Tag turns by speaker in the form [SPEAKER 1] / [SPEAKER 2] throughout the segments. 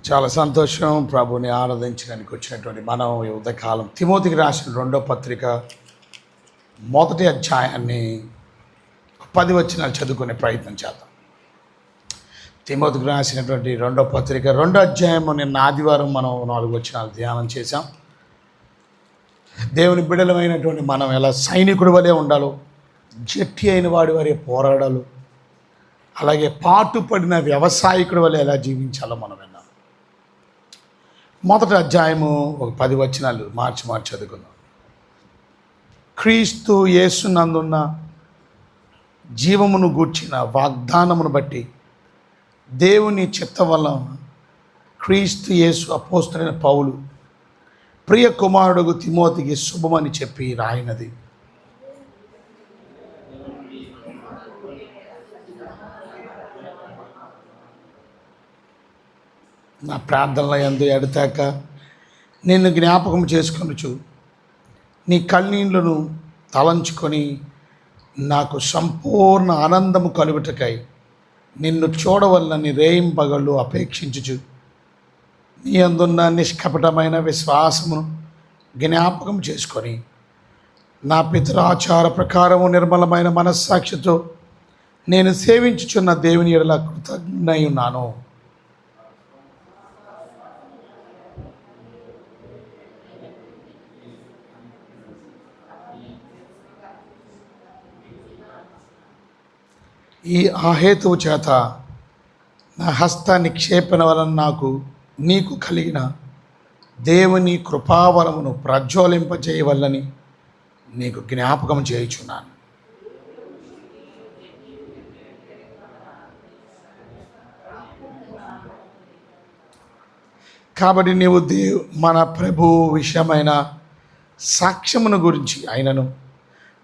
[SPEAKER 1] చాలా సంతోషం. ప్రభుని ఆరాధించడానికి వచ్చినటువంటి మనం ఈ ఉదయకాలం తిమోతికి రాసిన 2వ పత్రిక మొదటి అధ్యాయాన్ని 10 వచనాలు చదువుకునే ప్రయత్నం చేద్దాం. తిమోతికి రాసినటువంటి 2వ పత్రిక 2వ అధ్యాయం నిన్న ఆదివారం మనం 4 వచనాలు ధ్యానం చేశాం. దేవుని బిడ్డలమైనటువంటి మనం ఎలా సైనికుడి వలె ఉండాలో, జట్టి అయిన వాడి వలె పోరాడాలో, అలాగే పాటుపడిన వ్యవసాయకుడి వలె ఎలా జీవించాలో మనం విన్నాం. మొదటి అధ్యాయము ఒక 10 వచనాలు మార్చి చదువుకుందాం. క్రీస్తు యేసునందున్న జీవమును గూర్చిన వాగ్దానమును బట్టి దేవుని చిత్తం వల్ల క్రీస్తు యేసు అపోస్తలుడైన పౌలు ప్రియ కుమారుడు తిమోతికి శుభమని చెప్పి రాయినది. నా ప్రార్థనల యందు ఎడతాక నిన్ను జ్ఞాపకం చేసుకొనుచు నీ కన్నీళ్లను తలంచుకొని నాకు సంపూర్ణ ఆనందము కలుగుటకై నిన్ను చూడవలనని రేయింపగళ్ళు అపేక్షించుచు నీ అందున్న నిష్కపటమైన విశ్వాసమును జ్ఞాపకం చేసుకొని నా పితరాచార ప్రకారము నిర్మలమైన మనస్సాక్షితో నేను సేవించుచున్న దేవుని ఎడల కృతజ్ఞై ఉన్నాను. ఈ ఆహేతువు చేత నా హస్త నిక్షేపణ వలన నీకు కలిగిన దేవుని కృపావరమును ప్రజ్వలింపజేయవల్లని నీకు జ్ఞాపకం చేయుచున్నాను. కాబట్టి నీవు మన ప్రభు విషయమైన సాక్ష్యమును గురించి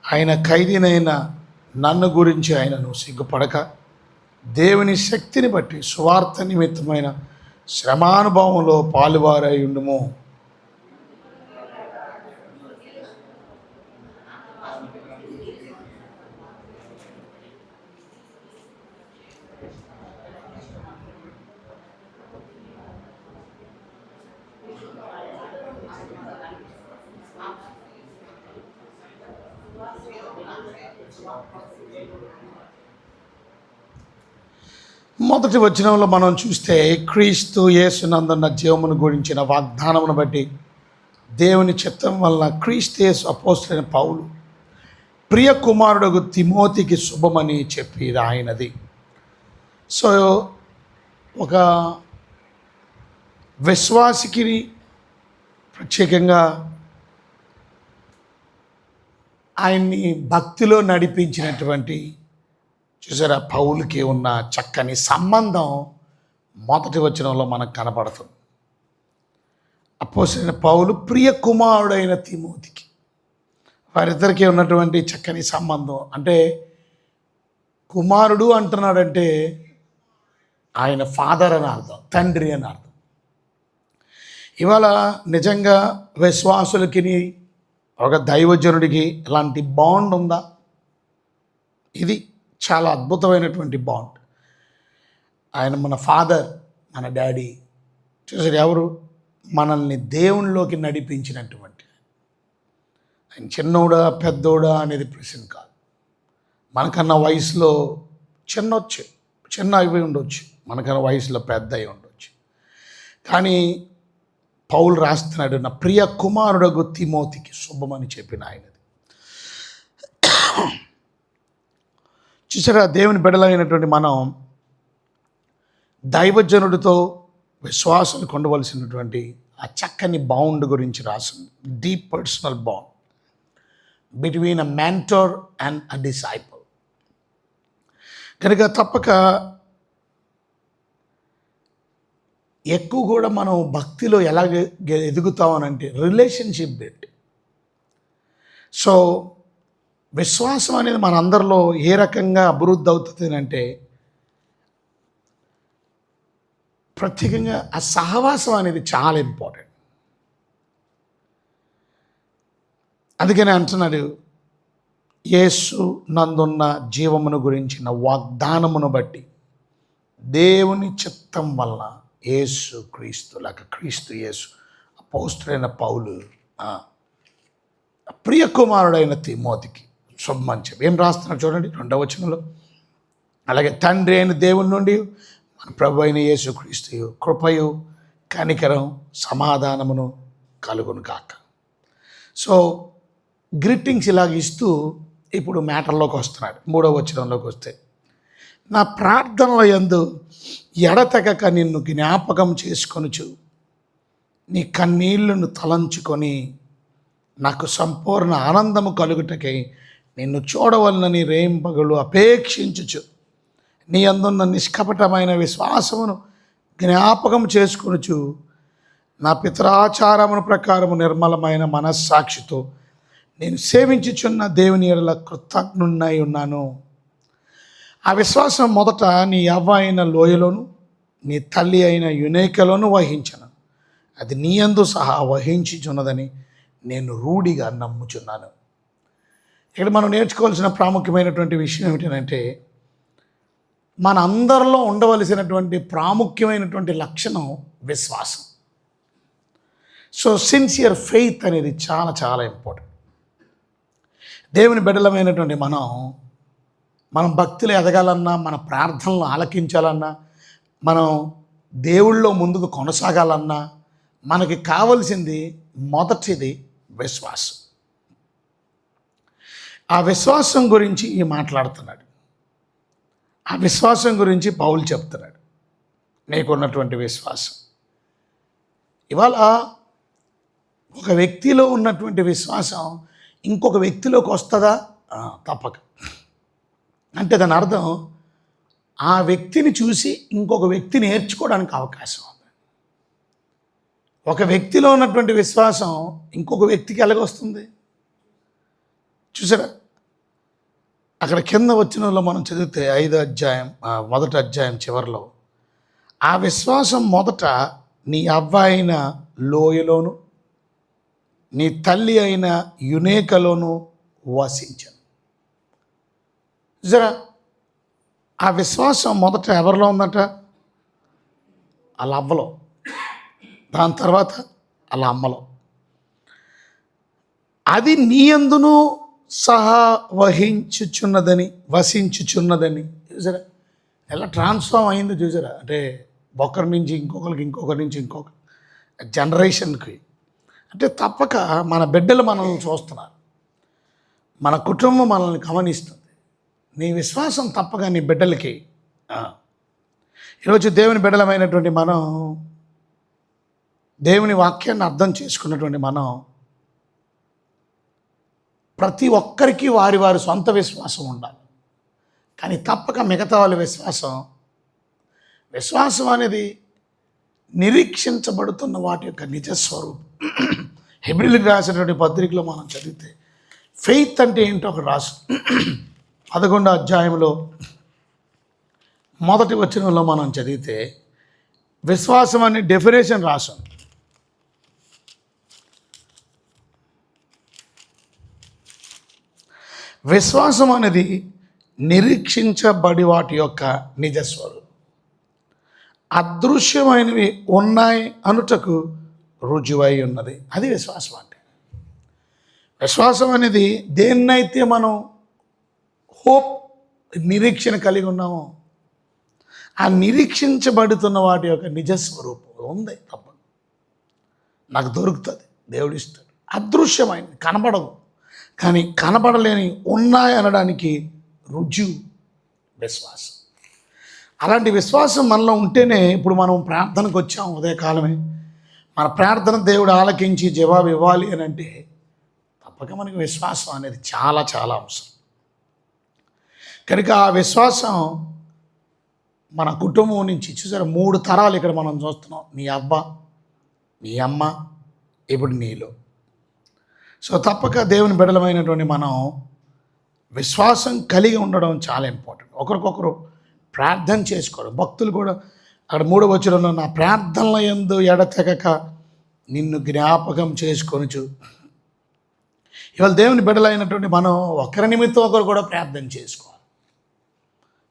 [SPEAKER 1] ఆయన ఖైదీనైన నన్ను గురించి ఆయనను సిగ్గుపడక దేవుని శక్తిని బట్టి సువార్త నిమిత్తమైన శ్రమానుభవంలో పాలువారై ఉండుము. మొదటి వచనంలో మనం చూస్తే క్రీస్తు యేసునందున్న జీవమును గురించిన వాగ్దానమును బట్టి దేవుని చిత్తం వలన క్రీస్తు యేసు అపోస్తలుడైన పౌలు ప్రియ కుమారుడు తిమోతికి శుభమని చెప్పి రాయినది. సో ఒక విశ్వాసికి ప్రత్యేకంగా ఆయన్ని భక్తిలో నడిపించినటువంటి చూసారా పౌలుకి ఉన్న చక్కని సంబంధం మొదటి వచనంలో మనకు కనపడుతుంది. అపోస్తలుడైన పౌలు ప్రియ కుమారుడైన తిమోతికి వారిద్దరికీ ఉన్నటువంటి చక్కని సంబంధం. అంటే కుమారుడు అంటున్నాడంటే ఆయన ఫాదర్ అని అర్థం, తండ్రి అని అర్థం. ఇవాళ నిజంగా విశ్వాసులకి ఒక దైవజనుడికి ఇలాంటి బాండ్ ఉందా? ఇది చాలా అద్భుతమైనటువంటి బాండ్. ఆయన మన ఫాదర్, మన డాడీ. చూసారు ఎవరు? మనల్ని దేవునిలోకి నడిపించినటువంటి ఆయన. చిన్నోడా పెద్దోడా అనేది ప్రశ్న కాదు. మనకన్నా వయసులో చిన్న అవి ఉండొచ్చు, మనకన్నా వయసులో పెద్ద అయి ఉండొచ్చు. కానీ పౌలు రాస్తున్నాడు, నా ప్రియ కుమారుడు తిమోతికి శుభమని చెప్పిన ఆయనది. చూసారా దేవుని బిడ్డలైనటువంటి మనం దైవజనుడితో విశ్వాసాలు కొండవలసినటువంటి ఆ చక్కని బాండ్ గురించి రాసింది. Deep personal bond between a mentor and a disciple. కనుక తప్పక ఎక్కువ కూడా మనం భక్తిలో ఎలా ఎదుగుతామనంటే రిలేషన్షిప్ బెట్. సో విశ్వాసం అనేది మనందరిలో ఏ రకంగా అభివృద్ధి అవుతుంది అంటే ప్రత్యేకంగా ఆ సహవాసం అనేది చాలా ఇంపార్టెంట్. అందుకనే అంటున్నాడు, యేసు నందున్న జీవమును గురించిన వాగ్దానమును బట్టి దేవుని చిత్తం వల్ల యేసు క్రీస్తు లేక క్రీస్తు యేసు అపోస్తులైన పౌలు ప్రియ కుమారుడైన తిమోతికి శుభమంచం ఏం రాస్తున్నాడు చూడండి 2వ వచనంలో. అలాగే తండ్రి అయిన దేవుని నుండి మన ప్రభు అయిన యేసు క్రీస్తు కృపయు కనికరం సమాధానమును కలుగును కాక. సో గ్రీటింగ్స్ ఇలాగ ఇస్తూ ఇప్పుడు మ్యాటర్లోకి వస్తున్నాడు. 3వ వచనంలోకి వస్తే, నా ప్రార్థనల యందు ఎడతెగక నిన్ను జ్ఞాపకం చేసుకొనుచు నీ కన్నీళ్లను తలంచుకొని నాకు సంపూర్ణ ఆనందము కలుగుటకై నిన్ను చూడవలనని రేంపగలు అపేక్షించుచు నీ అందున్న నిష్కపటమైన విశ్వాసమును జ్ఞాపకం చేసుకొనుచు నా పితరాచారమును ప్రకారము నిర్మలమైన మనస్సాక్షితో నేను సేవించుచున్న దేవుని యెడల కృతజ్ఞున్నై ఉన్నాను. ఆ విశ్వాసం మొదట నీ అవ్వ అయిన లోయలోను నీ తల్లి అయిన యునేకలోను వహించను. అది నీ యందు సహా వహించుచున్నదని నేను రూఢిగా నమ్ముచున్నాను. ఇక్కడ మనం నేర్చుకోవాల్సిన ప్రాముఖ్యమైనటువంటి విషయం ఏమిటంటే, మన అందరిలో ఉండవలసినటువంటి ప్రాముఖ్యమైనటువంటి లక్షణం విశ్వాసం. సో సిన్సియర్ ఫెయిత్ అనేది చాలా చాలా ఇంపార్టెంట్. దేవుని బిడ్డలమైనటువంటి మనం భక్తులు ఎదగాలన్నా, మన ప్రార్థనలు ఆలకించాలన్నా, మనం దేవుళ్ళో ముందుకు కొనసాగాలన్నా మనకి కావలసింది మొదటిది విశ్వాసం. ఆ విశ్వాసం గురించి మాట్లాడుతున్నాడు. ఆ విశ్వాసం గురించి పౌలు చెప్తున్నాడు. నీకున్నటువంటి విశ్వాసం ఇవాళ ఒక వ్యక్తిలో ఉన్నటువంటి విశ్వాసం ఇంకొక వ్యక్తిలోకి వస్తుందా? తప్పక. అంటే దాని అర్థం ఆ వ్యక్తిని చూసి ఇంకొక వ్యక్తి నేర్చుకోవడానికి అవకాశం ఉంది. ఒక వ్యక్తిలో ఉన్నటువంటి విశ్వాసం ఇంకొక వ్యక్తికి ఎలాగొస్తుంది చూసారా? అక్కడ కింద వచ్చినలో మనం చదివితే 5వ అధ్యాయం 1వ అధ్యాయం చివరిలో, ఆ విశ్వాసం మొదట నీ అవ్వ అయిన లోయలోను నీ తల్లి అయిన యునేకలోను వసించను. జరా ఆ విశ్వాసం మొదట ఎవరిలో ఉందట? వాళ్ళ అవ్వలో, దాని తర్వాత వాళ్ళ అమ్మలో. అది నీ యందును సహా వసించుచున్నదని చూసారా? ఎలా ట్రాన్స్ఫార్మ్ అయిందో చూసారా? అంటే ఒకరి నుంచి ఇంకొకరి నుంచి ఇంకొక జనరేషన్కి. అంటే తప్పక మన బిడ్డలు మనల్ని చూస్తున్నారు, మన కుటుంబం మనల్ని గమనిస్తుంది. నీ విశ్వాసం తప్పగా నీ బిడ్డలకి. ఈరోజు దేవుని బిడ్డలమైనటువంటి మనం, దేవుని వాక్యాన్ని అర్థం చేసుకున్నటువంటి మనం, ప్రతి ఒక్కరికి వారి వారి సొంత విశ్వాసం ఉండాలి. కానీ తప్పక మిగతా వాళ్ళ విశ్వాసం అనేది నిరీక్షించబడుతున్న వాటి యొక్క నిజస్వరూపం. హెబ్రీయులకు రాసినటువంటి పత్రికలో మనం చదివితే ఫెయిత్ అంటే ఏంటో ఒకటి రాసు 11వ అధ్యాయంలో 1వ వచనంలో మనం చదివితే విశ్వాసం అనే డెఫినేషన్ రాసాం. విశ్వాసం అనేది నిరీక్షించబడి వాటి యొక్క నిజస్వరూపం. అదృశ్యమైనవి ఉన్నాయి అనుటకు రుజువై ఉన్నది. అది విశ్వాసం అంటే. విశ్వాసం అనేది దేన్నైతే మనం నిరీక్షణ కలిగి ఉన్నామో ఆ నిరీక్షించబడుతున్న వాటి యొక్క నిజస్వరూపం ఉంది. తప్ప నాకు దొరుకుతుంది, దేవుడిస్తాడు. అదృశ్యమైనది కనబడదు, కానీ కనబడలేని ఉన్నాయి అనడానికి రుజువు విశ్వాసం. అలాంటి విశ్వాసం మనలో ఉంటేనే ఇప్పుడు మనం ప్రార్థనకు వచ్చాం. ఉదయకాలమే మన ప్రార్థన దేవుడు ఆలకించి జవాబు ఇవ్వాలి అని అంటే తప్పక మనకి విశ్వాసం అనేది చాలా చాలా అవసరం. కనుక ఆ విశ్వాసం మన కుటుంబం నుంచి చూసారా 3 తరాలు ఇక్కడ మనం చూస్తున్నాం. నీ అవ్వ, నీ అమ్మ, ఇప్పుడు నీలో. సో తప్పక దేవుని బిడ్డలమైనటువంటి మనం విశ్వాసం కలిగి ఉండడం చాలా ఇంపార్టెంట్. ఒకరికొకరు ప్రార్థన చేసుకోవడం. భక్తులు కూడా అక్కడ 3వ వచనంలో నా ప్రార్థనల యందు ఎడతెగక నిన్ను జ్ఞాపకం చేసుకొనుచు. ఇవాళ దేవుని బిడ్డలైనటువంటి మనం ఒకరి నిమిత్తం ఒకరు కూడా ప్రార్థన చేసుకోవాలి.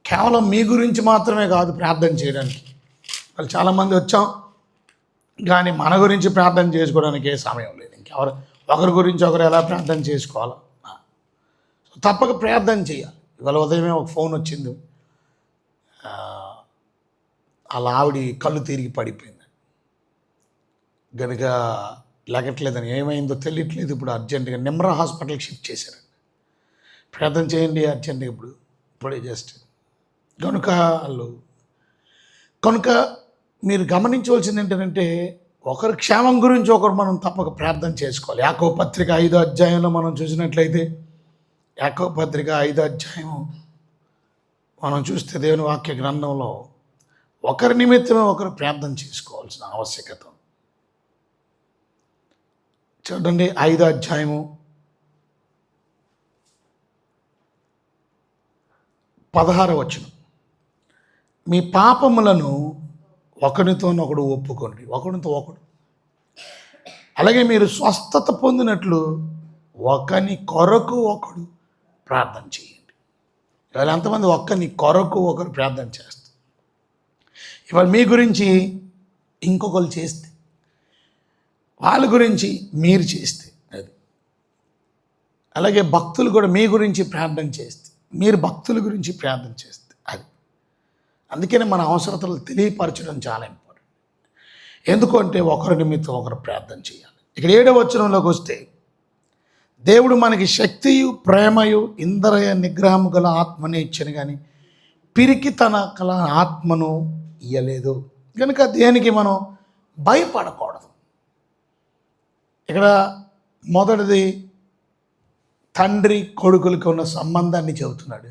[SPEAKER 1] కేవలం మీ గురించి మాత్రమే కాదు ప్రార్థన చేయడానికి. వాళ్ళు చాలామంది వచ్చాం కానీ మన గురించి ప్రార్థన చేసుకోవడానికి ఏ సమయం లేదు. ఇంకెవరు ఒకరి గురించి ఒకరు ఎలా ప్రార్థన చేసుకోవాలో తప్పక ప్రార్థన చేయాలి. ఇవాళ ఉదయమే ఒక ఫోన్ వచ్చింది, అలా ఆవిడ కళ్ళు తిరిగి పడిపోయింది కనుక లెగట్లేదని, ఏమైందో తెలియట్లేదు. ఇప్పుడు అర్జెంటుగా నిమ్రా హాస్పిటల్కి షిఫ్ట్ చేశారండి. ప్రార్థన చేయండి అర్జెంటుగా, ఇప్పుడే జస్ట్ కనుక మీరు గమనించవలసింది ఏంటంటే ఒకరి క్షేమం గురించి ఒకరు మనం తప్పక ప్రార్థన చేసుకోవాలి. యాకోబు పత్రిక 5వ అధ్యాయంలో మనం చూసినట్లయితే, యాకోబు పత్రిక 5వ అధ్యాయం మనం చూస్తే దేవుని వాక్య గ్రంథంలో ఒకరి నిమిత్తమే ఒకరు ప్రార్థన చేసుకోవాల్సిన ఆవశ్యకత. చూడండి 5వ అధ్యాయము 16వ వచనం, మీ పాపములను ఒకరితోనొకడు ఒప్పుకోండి, ఒకరితో ఒకడు. అలాగే మీరు స్వస్థత పొందినట్లు ఒకని కొరకు ఒకడు ప్రార్థన చేయండి. ఇవాళ ఎంతమంది ఒక్కని కొరకు ఒకరు ప్రార్థన చేస్తారు? ఇవాళ మీ గురించి ఇంకొకరు చేస్తే, వాళ్ళ గురించి మీరు చేస్తే, అది అలాగే భక్తులు కూడా మీ గురించి ప్రార్థన చేస్తే, మీరు భక్తుల గురించి ప్రార్థన చేస్తే, అది అందుకనే మన అవసరతలు తెలియపరచడం చాలా ఇంపార్టెంట్. ఎందుకంటే ఒకరి నిమిత్తం ఒకరు ప్రార్థన చేయాలి. ఇక్కడ 7వ వచనంలోకి వస్తే, దేవుడు మనకి శక్తియు ప్రేమయు ఇంద్రియ నిగ్రహము గల ఆత్మనే ఇచ్చను కానీ పిరికితన గల ఆత్మను ఇయ్యలేదు. కనుక దేనికి మనం భయపడకూడదు. ఇక్కడ మొదటిది తండ్రి కొడుకులకి ఉన్న సంబంధాన్ని చెబుతున్నాడు.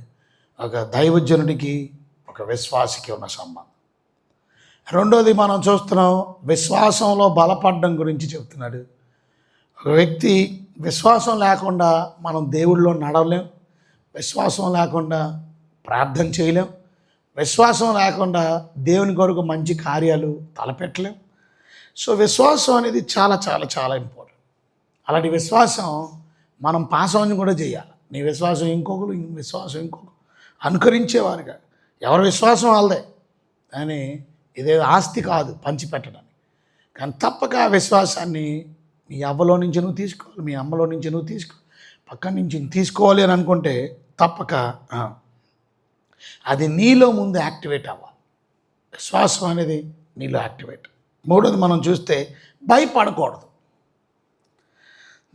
[SPEAKER 1] ఒక దైవజనుడికి ఒక విశ్వాసికి ఉన్న సంబంధం. రెండోది మనం చూస్తున్నాం, విశ్వాసంలో బలపడడం గురించి చెబుతున్నాడు. ఒక వ్యక్తి విశ్వాసం లేకుండా మనం దేవుళ్ళలో నడవలేం, విశ్వాసం లేకుండా ప్రార్థన చేయలేం, విశ్వాసం లేకుండా దేవుని కొరకు మంచి కార్యాలు తలపెట్టలేం. సో విశ్వాసం అనేది చాలా చాలా చాలా ఇంపార్టెంట్. అలాంటి విశ్వాసం మనం పాస్ ఆన్ కూడా చేయాలి. నీ విశ్వాసం ఇంకొకరు, విశ్వాసం ఇంకొకరు అనుకరించేవారుగా, ఎవరి విశ్వాసం వాళ్ళదే. కానీ ఇదే ఆస్తి కాదు పంచిపెట్టడానికి. కానీ తప్పక ఆ విశ్వాసాన్ని మీ అవ్వలో నుంచి నువ్వు తీసుకోవాలి, మీ అమ్మలో నుంచి నువ్వు తీసుకోవాలి, పక్కన నుంచి తీసుకోవాలి అని అనుకుంటే తప్పక అది నీలో ముందు యాక్టివేట్ అవ్వాలి. విశ్వాసం అనేది నీలో యాక్టివేట్. మూడోది మనం చూస్తే భయపడకూడదు.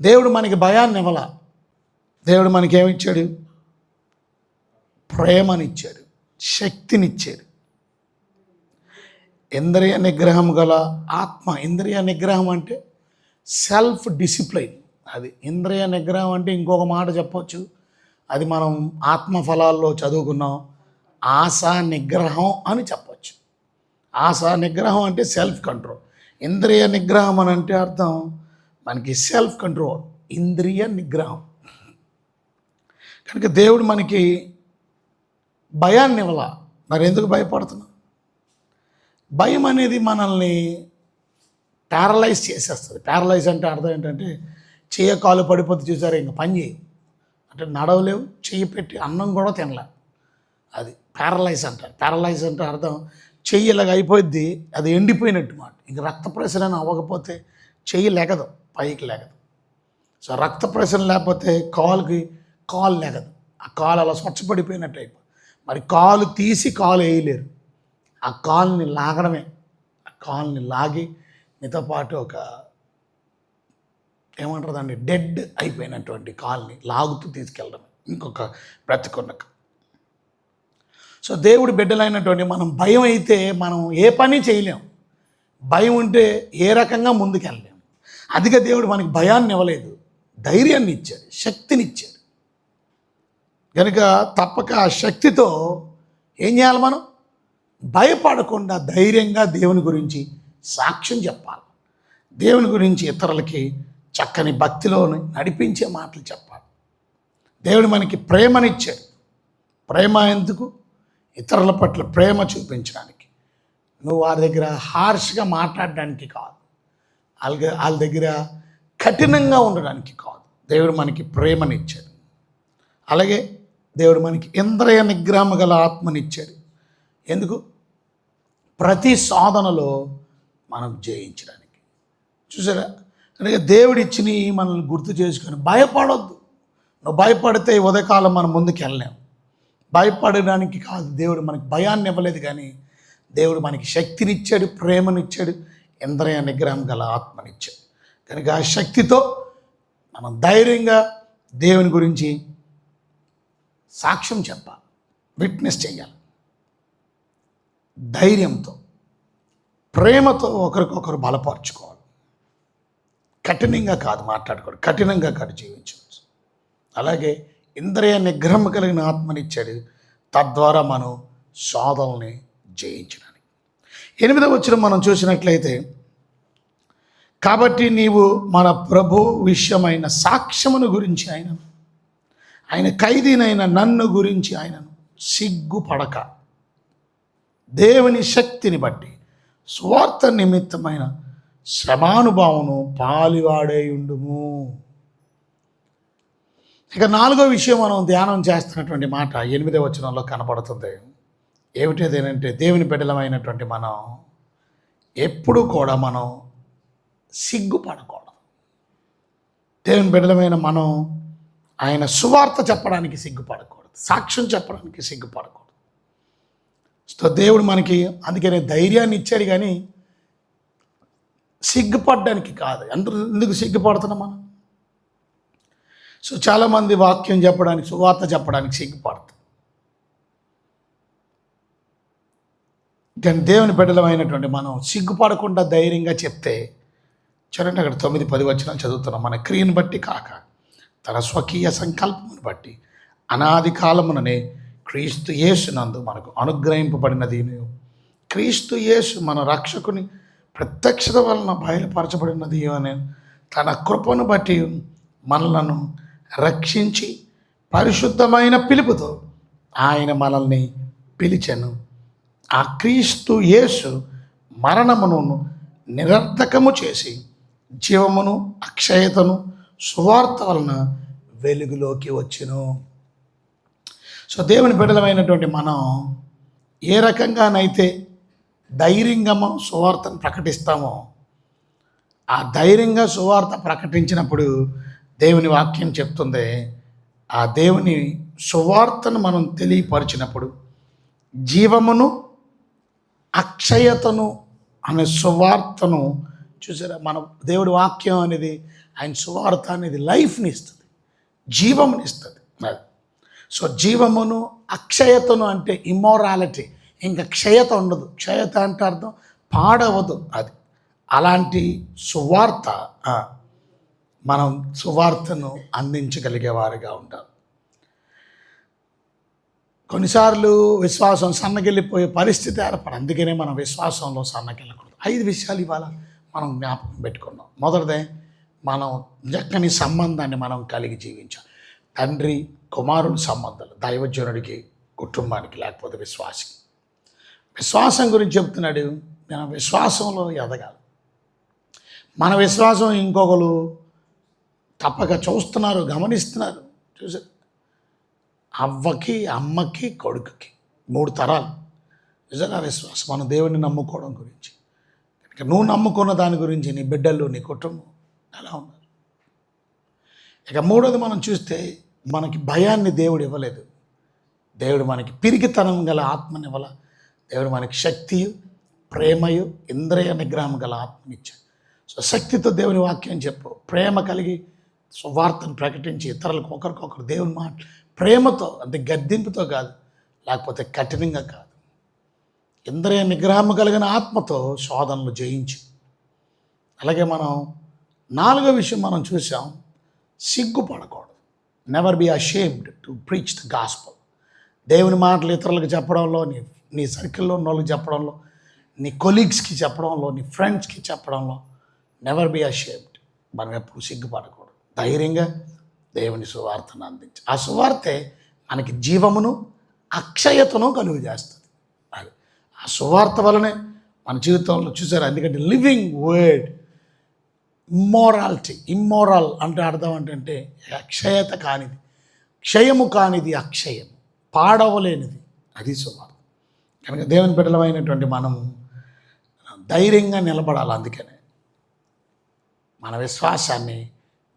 [SPEAKER 1] దేవుడు మనకి భయాన్ని ఇవ్వాల. దేవుడు మనకి ఏమిచ్చాడు? ప్రేమనిచ్చాడు, శక్తినిచ్చాడు, ఇంద్రియ నిగ్రహం గల ఆత్మ. ఇంద్రియ నిగ్రహం అంటే సెల్ఫ్ డిసిప్లైన్. అది ఇంద్రియ నిగ్రహం అంటే ఇంకొక మాట చెప్పవచ్చు, అది మనం ఆత్మఫలాల్లో చదువుకున్నాం, ఆశా నిగ్రహం అని చెప్పచ్చు. ఆశా నిగ్రహం అంటే సెల్ఫ్ కంట్రోల్. ఇంద్రియ నిగ్రహం అని అంటే అర్థం మనకి సెల్ఫ్ కంట్రోల్, ఇంద్రియ నిగ్రహం. కనుక దేవుడు మనకి భయాన్ని ఇవ్వాల. మరి ఎందుకు భయపడుతున్నాం? భయం అనేది మనల్ని ప్యారలైజ్ చేసేస్తుంది. ప్యారలైజ్ అంటే అర్థం ఏంటంటే కాలు పడిపోతే చూసారా, ఇంకా పని చేయవు, అంటే నడవలేవు, చెయ్యి పెట్టి అన్నం కూడా తినలేవు. అది ప్యారలైజ్ అంటారు. ప్యారలైజ్ అంటే అర్థం చెయ్యి ఇలాగ అయిపోద్ది, అది ఎండిపోయినట్టు మాట. ఇంక రక్త ప్రసరణ అవ్వకపోతే చెయ్యి లెగదు, పైకి లెగదు. సో రక్త ప్రసరణ లేకపోతే కాలు లెగదు, ఆ కాలు అలా స్వచ్ఛపడిపోయినట్టు అయిపోతుంది. మరి కాలు తీసి కాలు వేయలేరు, ఆ కాలుని లాగడమే. ఆ కాలుని లాగి మీతో పాటు ఒక ఏమంటారు దాన్ని, డెడ్ అయిపోయినటువంటి కాల్ని లాగుతూ తీసుకెళ్ళడం ఇంకొక బ్రతికున్నక. సో దేవుడి బిడ్డలైనటువంటి మనం భయం అయితే మనం ఏ పని చేయలేం. భయం ఉంటే ఏ రకంగా ముందుకెళ్ళలేము. అదిగా దేవుడు మనకి భయాన్ని ఇవ్వలేదు, ధైర్యాన్ని ఇచ్చాడు, శక్తినిచ్చాడు. కనుక తప్పక ఆ శక్తితో ఏం చేయాలి? మనం భయపడకుండా ధైర్యంగా దేవుని గురించి సాక్ష్యం చెప్పాలి. దేవుని గురించి ఇతరులకి చక్కని భక్తిలో నడిపించే మాటలు చెప్పాలి. దేవుడు మనకి ప్రేమనిచ్చాడు. ప్రేమ ఎందుకు? ఇతరుల పట్ల ప్రేమ చూపించడానికి. నువ్వు వారి దగ్గర హార్ష్గా మాట్లాడడానికి కాదు, వాళ్ళ దగ్గర కఠినంగా ఉండడానికి కాదు. దేవుడు మనకి ప్రేమనిచ్చాడు. అలాగే దేవుడు మనకి ఇంద్రియ నిగ్రహం గల ఆత్మనిచ్చాడు. ఎందుకు? ప్రతి సాధనలో మనం జయించడానికి. చూసారా? కనుక దేవుడిచ్చినవి మనల్ని గుర్తు చేసుకొని భయపడొద్దు. నువ్వు భయపడితే ఈ ఉదయకాలం మనం ముందుకు వెళ్ళలేము. భయపడడానికి కాదు, దేవుడు మనకి భయాన్ని ఇవ్వలేదు, కానీ దేవుడు మనకి శక్తినిచ్చాడు, ప్రేమనిచ్చాడు, ఇంద్రియ నిగ్రహం గల ఆత్మనిచ్చాడు. కనుక ఆ శక్తితో మనం ధైర్యంగా దేవుని గురించి సాక్ష్యం చెప్పాలి, విట్నెస్ చేయాలి. ధైర్యంతో, ప్రేమతో ఒకరికొకరు బలపరుచుకోవాలి. కఠినంగా కాదు మాట్లాడుకోవాలి, కఠినంగా కాదు జీవించవచ్చు. అలాగే ఇంద్రియ నిగ్రహం కలిగిన ఆత్మనిచ్చాడు, తద్వారా మనం శోధనల్ని జయించడానికి. 8వ వచనం మనం చూసినట్లయితే, కాబట్టి నీవు మన ప్రభు విషయమైన సాక్ష్యమును గురించి ఆయన ఖైదీనైన నన్ను గురించి ఆయనను సిగ్గుపడక దేవుని శక్తిని బట్టి స్వార్థ నిమిత్తమైన శ్రమానుభవమును పాలివాడే ఉండుము. ఇక 4వ విషయం మనం ధ్యానం చేస్తున్నటువంటి మాట 8వ వచనంలో కనపడుతుంది. ఏమిటేదేనంటే, దేవుని బిడ్డలమైనటువంటి మనం ఎప్పుడు కూడా మనం సిగ్గుపడకూడదు. దేవుని బిడ్డలమైన మనం ఆయన సువార్త చెప్పడానికి సిగ్గుపడకూడదు, సాక్ష్యం చెప్పడానికి సిగ్గుపడకూడదు. సో దేవుడు మనకి అందుకనే ధైర్యాన్ని ఇచ్చాడు, కానీ సిగ్గుపడడానికి కాదు. ఎందుకు సిగ్గుపడుతున్నాం మనం? సో చాలామంది వాక్యం చెప్పడానికి, సువార్త చెప్పడానికి సిగ్గుపడతారు. కానీ దేవుని బిడ్డలమైనటువంటి మనం సిగ్గుపడకుండా ధైర్యంగా చెప్తే, చూడండి అక్కడ 9-10 వచనాలు చదువుతున్నాం. మన క్రియను బట్టి కాక తన స్వకీయ సంకల్పమును బట్టి అనాది కాలముననే క్రీస్తు యేసునందు మనకు అనుగ్రహింపబడినది. క్రీస్తు యేసు మన రక్షకుని ప్రత్యక్షత వలన బయలుపరచబడినది అని తన కృపను బట్టి మనలను రక్షించి పరిశుద్ధమైన పిలుపుతో ఆయన మనల్ని పిలిచెను. ఆ క్రీస్తు యేసు మరణమును నిరర్ధకము చేసి జీవమును అక్షయతను సువార్త వలన వెలుగులోకి వచ్చెను. సో దేవుని బిడ్డలమైనటువంటి మనం ఏ రకంగానైతే ధైర్యంగా మనం సువార్తను ప్రకటిస్తామో, ఆ ధైర్యంగా సువార్త ప్రకటించినప్పుడు దేవుని వాక్యం చెప్తుంది, ఆ దేవుని సువార్తను మనం తెలియపరిచినప్పుడు జీవమును అక్షయతను అనే సువార్తను చూసారా. మన దేవుడి వాక్యం అనేది, ఆయన సువార్త అనేది లైఫ్ని ఇస్తుంది, జీవముని ఇస్తుంది. సో జీవమును అక్షయతను అంటే ఇమ్మోరాలిటీ, ఇంకా క్షయత ఉండదు. క్షయత అంటే అర్థం పాడవదు. అది అలాంటి సువార్త మనం సువార్తను అందించగలిగేవారుగా ఉంటారు. కొన్నిసార్లు విశ్వాసం సన్నగిల్లిపోయే పరిస్థితి ఏర్పడి, అందుకనే మనం విశ్వాసంలో సన్నగిల్లకూడదు. 5 విషయాలు ఇవాళ మనం జ్ఞాపకం పెట్టుకున్నాం. మొదటిదే, మనం చక్కని సంబంధాన్ని మనం కలిగి జీవించాలి. తండ్రి కుమారుని సంబంధాలు, దైవజనుడికి, కుటుంబానికి, లేకపోతే విశ్వాసికి. విశ్వాసం గురించి చెప్తున్నాడు. మనం విశ్వాసంలో ఎదగాలి. మన విశ్వాసం ఇంకొకరు తప్పక చూస్తున్నారు, గమనిస్తున్నారు. చూసారు, అవ్వకి, అమ్మకి, కొడుకుకి 3 తరాలు. నిజంగా విశ్వాసం మనం దేవుడిని నమ్ముకోవడం గురించి. కనుక నువ్వు నమ్ముకున్న దాని గురించి నీ బిడ్డలు, నీ కుటుంబం ఎలా ఉన్నారు? ఇక 3వది మనం చూస్తే, మనకి భయాన్ని దేవుడు ఇవ్వలేదు. దేవుడు మనకి పిరికితనం గల ఆత్మని ఇవ్వాల. దేవుడు మనకి శక్తియు, ప్రేమయు, ఇంద్రియ నిగ్రహం గల ఆత్మనిచ్చాడు. సో శక్తితో దేవుని వాక్యం చెప్పు, ప్రేమ కలిగి సువార్తను ప్రకటించి ఇతరులకు ఒకరికొకరు దేవుని మాట ప్రేమతో, అంటే గద్దింపుతో కాదు, లేకపోతే కఠినంగా కాదు, ఇంద్రియ నిగ్రహం కలిగిన ఆత్మతో శోధనలు జయించి. అలాగే మనం 4వ విషయం మనం చూసాం, సిగ్గుపడకూడదు. Never be ashamed to preach the gospel. దేవుని మాటలు ఇతరులకు చెప్పడంలో, నీ సర్కిల్లో ఉన్న వాళ్ళకి చెప్పడంలో, నీ కొలీగ్స్కి చెప్పడంలో, నీ ఫ్రెండ్స్కి చెప్పడంలో నెవర్ బీ అషేమ్డ్. మనం ఎప్పుడు సిగ్గుపడకూడదు. ధైర్యంగా దేవుని సువార్తను అందించి, ఆ సువార్తే మనకి జీవమును అక్షయతను కలుగు చేస్తుంది. అది ఆ సువార్త వలనే మన జీవితంలో చూసారు. ఎందుకంటే లివింగ్ వర్డ్, ఇమ్మోరల్ అంటే అర్థం ఏంటంటే అక్షయత కానిది, క్షయము కానిది అక్షయం, పాడవలేనిది, అది సువార్త. కనుక దేవుని బిడ్డలమైనటువంటి మనము ధైర్యంగా నిలబడాలి. అందుకనే మన విశ్వాసాన్ని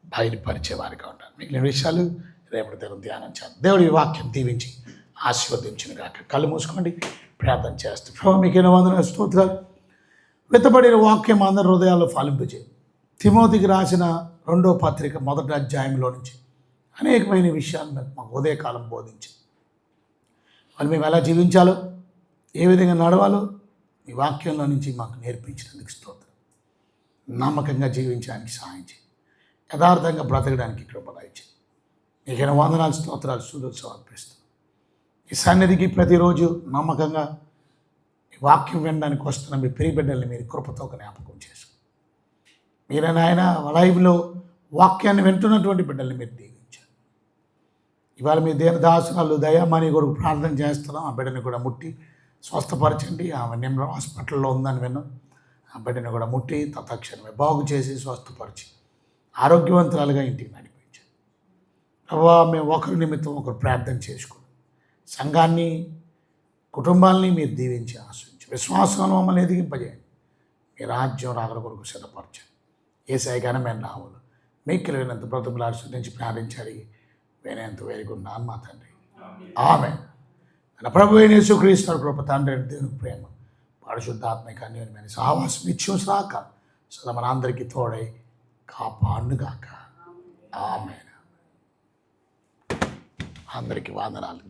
[SPEAKER 1] బయలుపరిచేవారిగా ఉండాలి. మిగిలిన విషయాలు రేపటి దినం ధ్యానం చేద్దాం. దేవుడి వాక్యం దీవించి ఆశీర్వదించిన గాక. కళ్ళు మూసుకోండి, ప్రార్థన చేస్తాం. ప్రభు మీకైనా వందన స్తోత్రాలు. వెతబడిన వాక్యం అందరి హృదయాల్లో ఫలింపజేయండి. తిమోతికి రాసిన 2వ పత్రిక 1వ అధ్యాయంలో నుంచి అనేకమైన విషయాలను మాకు ఉదయకాలం బోధించి వాళ్ళు మేము ఎలా జీవించాలో, ఏ విధంగా నడవాలో ఈ వాక్యంలో నుంచి మాకు నేర్పించినందుకు స్తోత్రం. నమ్మకంగా జీవించడానికి సహాయం చేయి, యథార్థంగా బ్రతకడానికి కృప దయచేయి. మీకైనా వందనాలు స్తోత్రాలు స్తుతులు అర్పిస్తున్నాం. ఈ సన్నిధికి ప్రతిరోజు నమ్మకంగా ఈ వాక్యం వినడానికి వస్తున్న మీ ప్రియ బిడ్డల్ని మీరు కృపతో జ్ఞాపకం చేసుకోండి. మీరే నాయన లైవ్లో వాక్యాన్ని వింటున్నటువంటి బిడ్డల్ని మీరు దీవించారు. ఇవాళ మీ దేని దాసనాలు దయామణి కొరకు ప్రార్థన చేస్తున్నాం. ఆ బిడ్డని కూడా ముట్టి స్వస్థపరచండి. ఆమె నిమ్ర హాస్పిటల్లో ఉందని విన్నాం. ఆ బిడ్డని కూడా ముట్టి తత్క్షణమే బాగు చేసి స్వస్థపరిచి ఆరోగ్యవంతురాలుగా ఇంటికి నడిపించారు. ప్రభావ మేము ఒకరి నిమిత్తం ఒకరు ప్రార్థన చేసుకోండి. సంఘాన్ని, కుటుంబాలని మీరు దీవించి ఆశ్రయించి విశ్వాసాన్ని మమ్మల్ని ఎదిగింపజేయండి. మీ రాజ్యం రాకడ కొరకు సిద్ధపరచండి. ఏసై ఘనమైన నామములో మీకు లేనంత బ్రతుకులాడు శుద్ధించి ప్రార్థించాలి వేరేంత వేరుకున్నాను మా తండ్రి. ఆమేన్. మన ప్రభు అయిన యేసుక్రీస్తు కృప, తండ్రి అయిన దేవుని ప్రేమ, పరిశుద్ధాత్మక అన్యోన్యమైన సహవాసం నిత్యం సదా మనందరికీ తోడై కాపాడుగాక. ఆమేన్. అందరికీ వందనాలు.